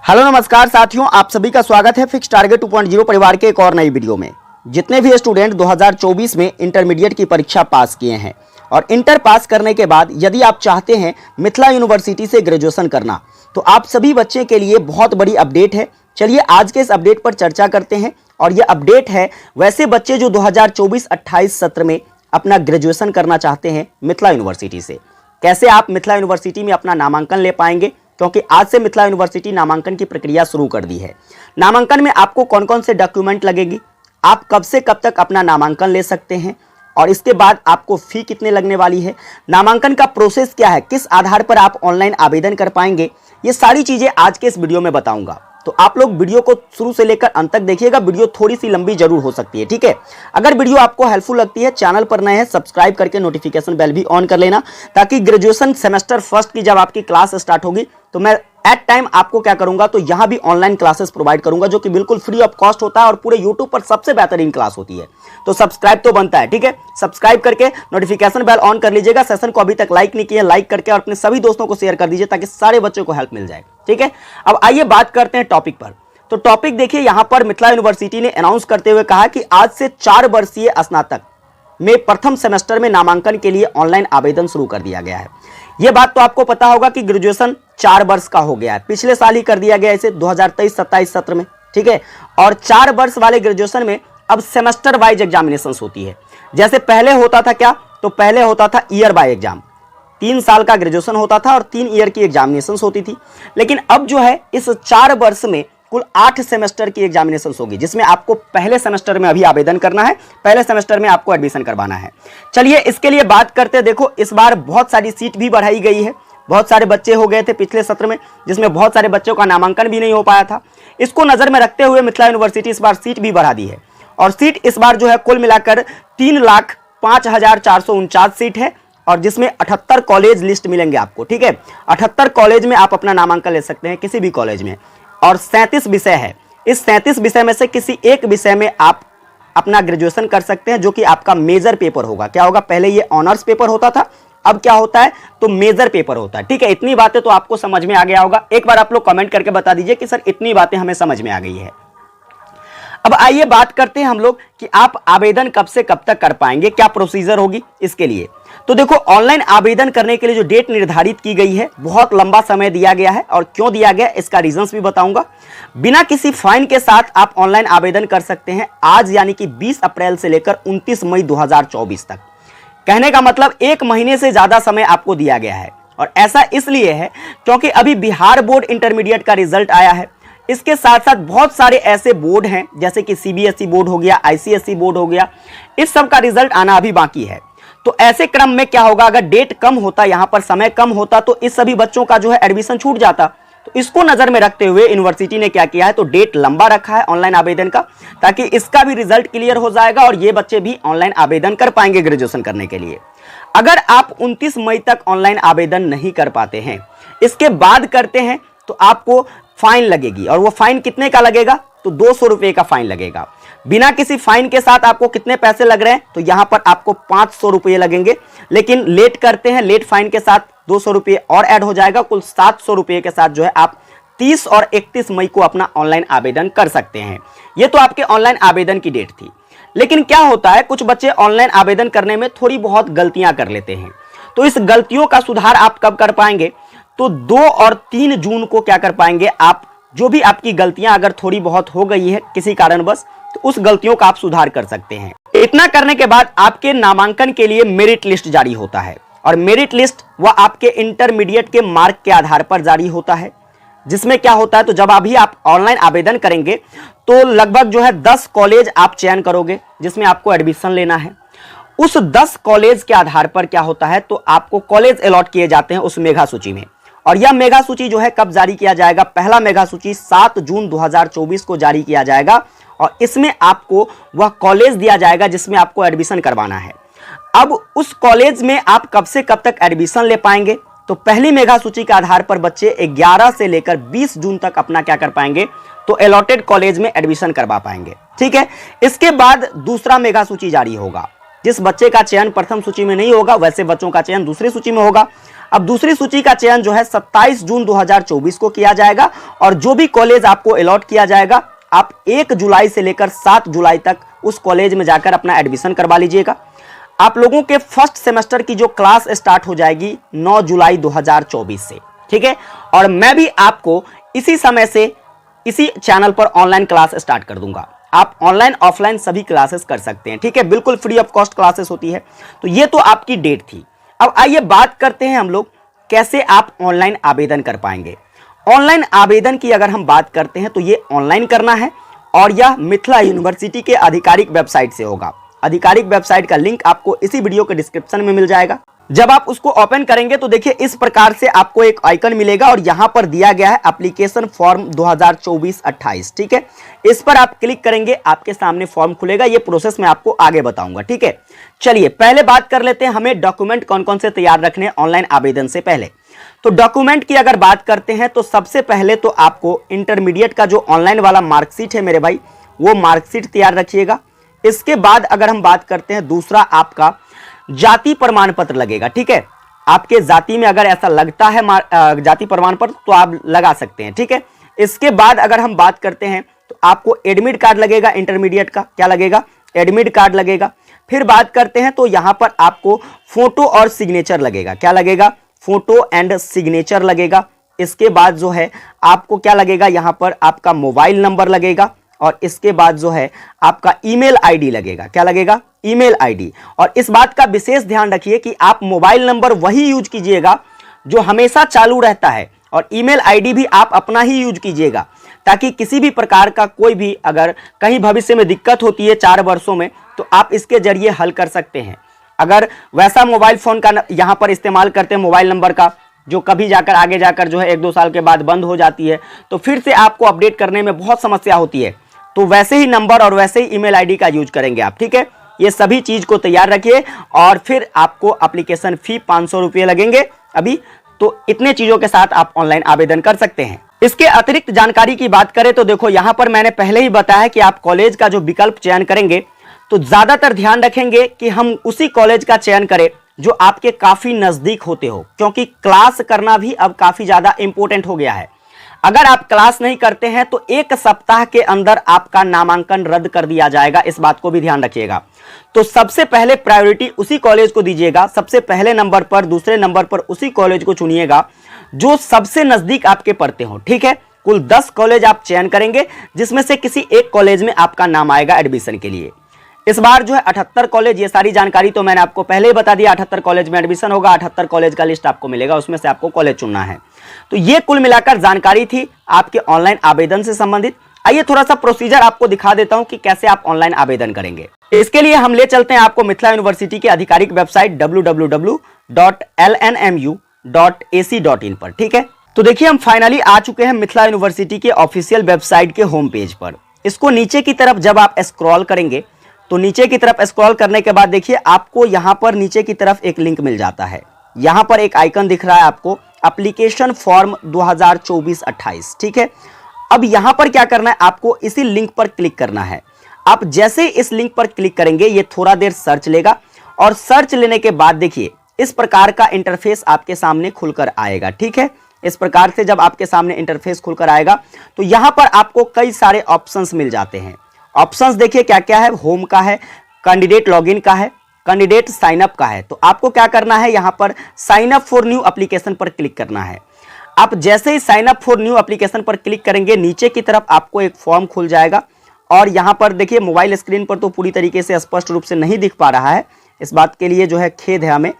Hello नमस्कार साथियों, आप सभी का स्वागत है फिक्स टारगेट 2.0 परिवार के एक और नई वीडियो में। जितने भी स्टूडेंट 2024 में इंटरमीडिएट की परीक्षा पास किए हैं और इंटर पास करने के बाद यदि आप चाहते हैं मिथिला यूनिवर्सिटी से ग्रेजुएशन करना, तो आप सभी बच्चे के लिए बहुत बड़ी अपडेट है। चलिए आज के इस अपडेट पर चर्चा करते हैं। और यह अपडेट है वैसे बच्चे जो 2024-28 सत्र में अपना ग्रेजुएशन करना चाहते हैं मिथिला यूनिवर्सिटी से। कैसे आप मिथिला यूनिवर्सिटी में अपना नामांकन ले पाएंगे, क्योंकि आज से मिथिला यूनिवर्सिटी नामांकन की प्रक्रिया शुरू कर दी है। नामांकन में आपको कौन कौन से डॉक्यूमेंट लगेगी, आप कब से कब तक अपना नामांकन ले सकते हैं और इसके बाद आपको फी कितने लगने वाली है, नामांकन का प्रोसेस क्या है, किस आधार पर आप ऑनलाइन आवेदन कर पाएंगे, ये सारी चीजें आज के इस वीडियो में बताऊंगा। तो आप लोग वीडियो को शुरू से लेकर अंत तक देखिएगा। वीडियो थोड़ी सी लंबी जरूर हो सकती है, ठीक है। अगर वीडियो आपको हेल्पफुल लगती है, चैनल पर नए हैं, सब्सक्राइब करके नोटिफिकेशन बेल भी ऑन कर लेना, ताकि ग्रेजुएशन सेमेस्टर फर्स्ट की जब आपकी क्लास स्टार्ट होगी तो मैं एट टाइम आपको क्या करूंगा, तो यहां भी ऑनलाइन क्लासेस प्रोवाइड करूंगा, जो कि बिल्कुल फ्री ऑफ कॉस्ट होता है और पूरे यूट्यूब पर सबसे बेहतरीन क्लास होती है। तो सब्सक्राइब तो बनता है, ठीक है। सब्सक्राइब करके नोटिफिकेशन बेल ऑन कर लीजिएगा। सेशन को अभी तक लाइक नहीं किया, लाइक करके और अपने सभी दोस्तों को शेयर कर दीजिए, ताकि सारे बच्चों को हेल्प मिल जाए, ठीक है। अब आइए बात करते हैं टॉपिक पर। तो टॉपिक देखिए, यहां पर मिथिला यूनिवर्सिटी ने अनाउंस करते हुए कहा कि आज से 4 वर्षीय स्नातक में प्रथम सेमेस्टर में नामांकन के लिए ऑनलाइन आवेदन शुरू कर दिया गया है। यह बात तो आपको पता होगा कि ग्रेजुएशन 4 वर्ष का हो गया है, पिछले साल ही कर दिया गया इसे 2023-27 सत्र में, ठीक है। और 4 वर्ष वाले ग्रेजुएशन में अब सेमेस्टर वाइज एग्जामिनेशन होती है। जैसे पहले होता था क्या, तो पहले होता था ईयर बाय एग्जाम, 3 साल का ग्रेजुएशन होता था और 3 ईयर की एग्जामिनेशन होती थी। लेकिन अब जो है इस 4 वर्ष में कुल 8 सेमेस्टर की एग्जामिनेशन होगी, जिसमें आपको पहले सेमेस्टर में अभी आवेदन करना है, पहले सेमेस्टर में आपको एडमिशन करवाना है। चलिए इसके लिए बात करते हैं। देखो, इस बार बहुत सारी सीट भी बढ़ाई गई है। बहुत सारे बच्चे हो गए थे पिछले सत्र में, जिसमें बहुत सारे बच्चों का नामांकन भी नहीं हो पाया था। इसको नजर में रखते हुए मिथिला यूनिवर्सिटी इस बार सीट भी बढ़ा दी है। और सीट इस बार जो है कुल मिलाकर 3,05,449 सीट है, और जिसमें 78 कॉलेज लिस्ट मिलेंगे आपको, ठीक है। 78 कॉलेज में आप अपना नामांकन ले सकते हैं, किसी भी कॉलेज में। और 37 विषय है, इस 37 विषय में से किसी एक विषय में आप अपना ग्रेजुएशन कर सकते हैं, जो कि आपका मेजर पेपर होगा। क्या होगा, पहले ये ऑनर्स पेपर होता था, अब क्या होता है, तो मेजर पेपर होता है, ठीक है। इतनी बातें तो आपको समझ में आ गया होगा। एक बार आप लोग कमेंट करके बता दीजिए कि सर इतनी बातें हमें समझ में आ गई है। अब आइए बात करते हैं हम लोग कि आप आवेदन कब से कब तक कर पाएंगे, क्या प्रोसीजर होगी इसके लिए। तो देखो, ऑनलाइन आवेदन करने के लिए जो डेट निर्धारित की गई है, बहुत लंबा समय दिया गया है। और क्यों दिया गया, इसका रीजंस भी बताऊंगा। बिना किसी फाइन के साथ आप ऑनलाइन आवेदन कर सकते हैं आज, यानी कि 20 अप्रैल से लेकर 29 मई 2024 तक। कहने का मतलब 1 महीने से ज्यादा समय आपको दिया गया है। और ऐसा इसलिए है क्योंकि अभी बिहार बोर्ड इंटरमीडिएट का रिजल्ट आया है। इसके साथ साथ बहुत सारे ऐसे बोर्ड हैं, जैसे कि सीबीएसई बोर्ड हो गया, आईसीएसई बोर्ड हो गया, इस सब का रिजल्ट आना अभी बाकी है। तो ऐसे क्रम में क्या होगा, अगर डेट कम होता, यहां पर समय कम होता, तो इस सभी बच्चों का जो है एडमिशन छूट जाता। तो इसको नजर में रखते हुए यूनिवर्सिटी ने क्या किया है, तो डेट लंबा रखा है ऑनलाइन आवेदन का, ताकि इसका भी रिजल्ट क्लियर हो जाएगा और ये बच्चे भी ऑनलाइन आवेदन कर पाएंगे ग्रेजुएशन करने के लिए। अगर आप 29 मई तक ऑनलाइन आवेदन नहीं कर पाते हैं, इसके बाद करते हैं, तो आपको फाइन लगेगी। और वो फाइन कितने का लगेगा, तो 200 रुपए का फाइन लगेगा। बिना किसी फाइन के साथ आपको कितने पैसे लग रहे हैं, तो यहां पर आपको 500 रुपए लगेंगे। लेकिन लेट करते हैं, लेट फाइन के साथ 200 रुपए और ऐड हो जाएगा, कुल 700 रुपए के साथ जो है आप 30 और 31 मई को अपना ऑनलाइन आवेदन कर सकते हैं। ये तो आपके ऑनलाइन आवेदन की डेट थी। लेकिन क्या होता है, कुछ बच्चे ऑनलाइन आवेदन करने में थोड़ी बहुत गलतियां कर लेते हैं। तो इस गलतियों का सुधार आप कब कर पाएंगे, तो 2 और 3 जून को क्या कर पाएंगे आप, जो भी आपकी गलतियां अगर थोड़ी बहुत हो गई है किसी कारणवश, तो उस गलतियों का आप सुधार कर सकते हैं। इतना करने के बाद आपके नामांकन के लिए मेरिट लिस्ट जारी होता है। और मेरिट लिस्ट वह आपके इंटरमीडिएट के मार्क के आधार पर जारी होता है। जिसमें क्या होता है, तो जब अभी आप ऑनलाइन आवेदन करेंगे तो लगभग जो है 10 कॉलेज आप चयन करोगे, जिसमें आपको एडमिशन लेना है। उस 10 कॉलेज के आधार पर क्या होता है, तो आपको कॉलेज अलॉट किए जाते हैं उस मेगा सूची में। और यह मेगा सूची जो है कब जारी किया जाएगा, पहला मेगा सूची 7 जून 2024 को जारी किया जाएगा। और इसमें आपको वह कॉलेज दिया जाएगा जिसमें आपको एडमिशन करवाना है। अब उस कॉलेज में आप कब से कब तक एडमिशन ले पाएंगे, तो पहली मेगा सूची के आधार पर बच्चे 11 से लेकर 20 जून तक अपना क्या कर पाएंगे, तो अलॉटेड कॉलेज में एडमिशन करवा पाएंगे, ठीक है। इसके बाद दूसरा मेगा सूची जारी होगा। जिस बच्चे का चयन प्रथम सूची में नहीं होगा, वैसे बच्चों का चयन दूसरी सूची में होगा। अब दूसरी सूची का चयन जो है 27 जून 2024 को किया जाएगा और जो भी कॉलेज आपको अलॉट किया जाएगा आप 1 जुलाई से लेकर 7 जुलाई तक उस कॉलेज में जाकर अपना एडमिशन करवा लीजिएगा। आप लोगों के फर्स्ट सेमेस्टर की जो क्लास स्टार्ट हो जाएगी 9 जुलाई 2024 से, ठीक है। और मैं भी आपको इसी समय से इसी चैनल पर ऑनलाइन क्लास स्टार्ट कर दूंगा। आप ऑनलाइन ऑफलाइन सभी क्लासेस कर सकते हैं, ठीक है, बिल्कुल फ्री ऑफ कॉस्ट क्लासेस होती है। तो ये तो आपकी डेट थी। अब आइए बात करते हैं हम लोग कैसे आप ऑनलाइन आवेदन कर पाएंगे। ऑनलाइन आवेदन की अगर हम बात करते हैं तो ये ऑनलाइन करना है और यह मिथिला यूनिवर्सिटी के आधिकारिक वेबसाइट से होगा। आधिकारिक वेबसाइट का लिंक आपको इसी वीडियो के डिस्क्रिप्शन में मिल जाएगा। जब आप उसको ओपन करेंगे तो देखिए इस प्रकार से आपको एक आइकन मिलेगा और यहां पर दिया गया है एप्लीकेशन फॉर्म 2024-28, ठीक है। इस पर आप क्लिक करेंगे, आपके सामने फॉर्म खुलेगा। ये प्रोसेस मैं आपको आगे बताऊंगा, ठीक है। चलिए पहले बात कर लेते हैं हमें डॉक्यूमेंट कौन कौन से तैयार रखने ऑनलाइन आवेदन से पहले। तो डॉक्यूमेंट की अगर बात करते हैं तो सबसे पहले तो आपको इंटरमीडिएट का जो ऑनलाइन वाला मार्कशीट है मेरे भाई, वो मार्कशीट तैयार रखिएगा। इसके बाद अगर हम बात करते हैं दूसरा आपका जाति प्रमाण पत्र लगेगा, ठीक है। आपके जाति में अगर ऐसा लगता है जाति प्रमाण पत्र तो आप लगा सकते हैं, ठीक है। इसके बाद अगर हम बात करते हैं तो आपको एडमिट कार्ड लगेगा इंटरमीडिएट का, क्या लगेगा, एडमिट कार्ड लगेगा। फिर बात करते हैं तो यहां पर आपको फोटो और सिग्नेचर लगेगा, क्या लगेगा, फोटो एंड सिग्नेचर लगेगा। इसके बाद जो है आपको क्या लगेगा, यहां पर आपका मोबाइल नंबर लगेगा और इसके बाद जो है आपका ईमेल आईडी लगेगा, क्या लगेगा, ईमेल आईडी। और इस बात का विशेष ध्यान रखिए कि आप मोबाइल नंबर वही यूज कीजिएगा जो हमेशा चालू रहता है और ईमेल आईडी भी आप अपना ही यूज कीजिएगा, ताकि किसी भी प्रकार का कोई भी अगर कहीं भविष्य में दिक्कत होती है 4 वर्षों में तो आप इसके जरिए हल कर सकते हैं। अगर वैसा मोबाइल फोन का यहां पर इस्तेमाल करते हैं मोबाइल नंबर का जो कभी जाकर आगे जाकर जो है 1-2 साल के बाद बंद हो जाती है तो फिर से आपको अपडेट करने में बहुत समस्या होती है, तो वैसे ही नंबर और वैसे ही ईमेल आईडी का यूज करेंगे आप, ठीक है। ये सभी चीज को तैयार रखिए और फिर आपको एप्लीकेशन फी 500 रुपये लगेंगे अभी। तो इतने चीजों के साथ आप ऑनलाइन आवेदन कर सकते हैं। इसके अतिरिक्त जानकारी की बात करें तो देखो यहां पर मैंने पहले ही बताया कि आप कॉलेज का जो विकल्प चयन करेंगे तो ज्यादातर ध्यान रखेंगे कि हम उसी कॉलेज का चयन करें जो आपके काफी नजदीक होते हो, क्योंकि क्लास करना भी अब काफी ज्यादा इंपॉर्टेंट हो गया है। अगर आप क्लास नहीं करते हैं तो 1 सप्ताह के अंदर आपका नामांकन रद्द कर दिया जाएगा, इस बात को भी ध्यान रखिएगा। तो सबसे पहले प्रायोरिटी उसी कॉलेज को दीजिएगा, सबसे पहले नंबर पर, दूसरे नंबर पर उसी कॉलेज को चुनिएगा जो सबसे नजदीक आपके पड़ते हो, ठीक है। कुल 10 कॉलेज आप चयन करेंगे जिसमें से किसी एक कॉलेज में आपका नाम आएगा एडमिशन के लिए। इस बार जो है 78 कॉलेज, ये सारी जानकारी तो मैंने आपको पहले ही बता दिया, 78 कॉलेज में एडमिशन होगा, 78 कॉलेज का लिस्ट आपको मिलेगा, उसमें से आपको कॉलेज चुनना है। तो ये कुल मिलाकर जानकारी थी आपके ऑनलाइन आवेदन से संबंधित। आइए थोड़ा सा प्रोसीजर आपको दिखा देता हूं कि कैसे आप ऑनलाइन आवेदन करेंगे। इसके लिए हम ले चलते हैं आपको मिथिला यूनिवर्सिटी की आधिकारिक वेबसाइट www.lnmu.ac.in पर, ठीक है। तो देखिए हम फाइनली आ चुके हैं मिथिला यूनिवर्सिटी के ऑफिशियल वेबसाइट के होम पेज पर। इसको नीचे की तरफ जब आप स्क्रॉल करेंगे तो नीचे की तरफ स्क्रॉल करने के बाद देखिए आपको यहां पर नीचे की तरफ एक लिंक मिल जाता है। यहां पर एक आइकन दिख रहा है आपको, एप्लीकेशन फॉर्म 2024-28, ठीक है। अब यहां पर क्या करना है, आपको इसी लिंक पर क्लिक करना है। आप जैसे ही इस लिंक पर क्लिक करेंगे ये थोड़ा देर सर्च लेगा और सर्च लेने के बाद देखिए इस प्रकार का इंटरफेस आपके सामने खुलकर आएगा, ठीक है। इस प्रकार से जब आपके सामने इंटरफेस खुलकर आएगा तो यहां पर आपको कई सारे ऑप्शंस मिल जाते हैं। ऑप्शंस देखिए क्या क्या है, होम का है, कैंडिडेट लॉगिन का है, कैंडिडेट साइन अप का है। तो आपको क्या करना है, यहां पर sign up for new application पर क्लिक करना है। आप जैसे ही sign up for new application पर क्लिक करेंगे नीचे की तरफ आपको एक फॉर्म खुल जाएगा और यहां पर देखिए मोबाइल स्क्रीन पर तो पूरी तरीके से स्पष्ट रूप से नहीं दिख पा रहा है, इस बात के लिए जो है खेद है हमें,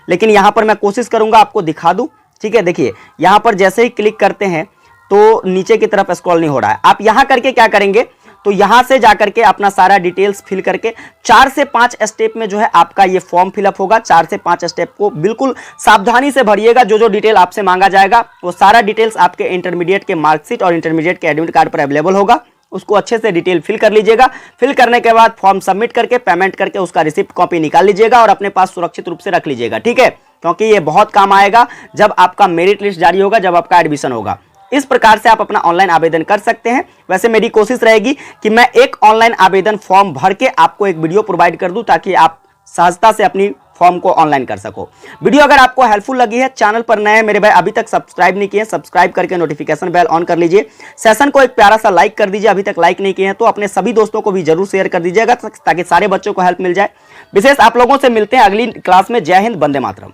लेकिन यहां पर मैं कोशिश करूंगा आपको दिखा दूं, ठीक है। देखिए यहां पर जैसे ही क्लिक करते हैं तो नीचे की तरफ स्क्रॉल नहीं हो रहा है। आप यहां करके क्या करेंगे, तो यहां से जाकर के अपना सारा डिटेल्स फिल करके 4 से 5 स्टेप में जो है आपका ये फॉर्म फिलअप होगा। 4 से 5 स्टेप को बिल्कुल सावधानी से भरिएगा। जो जो डिटेल आपसे मांगा जाएगा वो सारा डिटेल्स आपके इंटरमीडिएट के मार्कशीट और इंटरमीडिएट के एडमिट कार्ड पर अवेलेबल होगा। उसको अच्छे से डिटेल फिल कर लीजिएगा। फिल करने के बाद फॉर्म सबमिट करके पेमेंट करके उसका रिसिप्ट कॉपी निकाल लीजिएगा और अपने पास सुरक्षित रूप से रख लीजिएगा, ठीक है, क्योंकि ये बहुत काम आएगा जब आपका मेरिट लिस्ट जारी होगा, जब आपका एडमिशन होगा। इस प्रकार से आप अपना ऑनलाइन आवेदन कर सकते हैं। वैसे मेरी कोशिश रहेगी कि मैं एक ऑनलाइन आवेदन फॉर्म भर के आपको एक वीडियो प्रोवाइड कर दूं ताकि आप सहजता से अपनी फॉर्म को ऑनलाइन कर सको। वीडियो अगर आपको हेल्पफुल लगी है, चैनल पर नए हैं मेरे भाई, अभी तक सब्सक्राइब नहीं किए, सब्सक्राइब करके नोटिफिकेशन बेल ऑन कर लीजिए। सेशन को एक प्यारा सा लाइक कर दीजिए, अभी तक लाइक नहीं किए हैं तो अपने सभी दोस्तों को भी जरूर शेयर कर दीजिएगा ताकि सारे बच्चों को हेल्प मिल जाए। विशेष आप लोगों से मिलते हैं अगली क्लास में। जय हिंद, वंदे मातरम।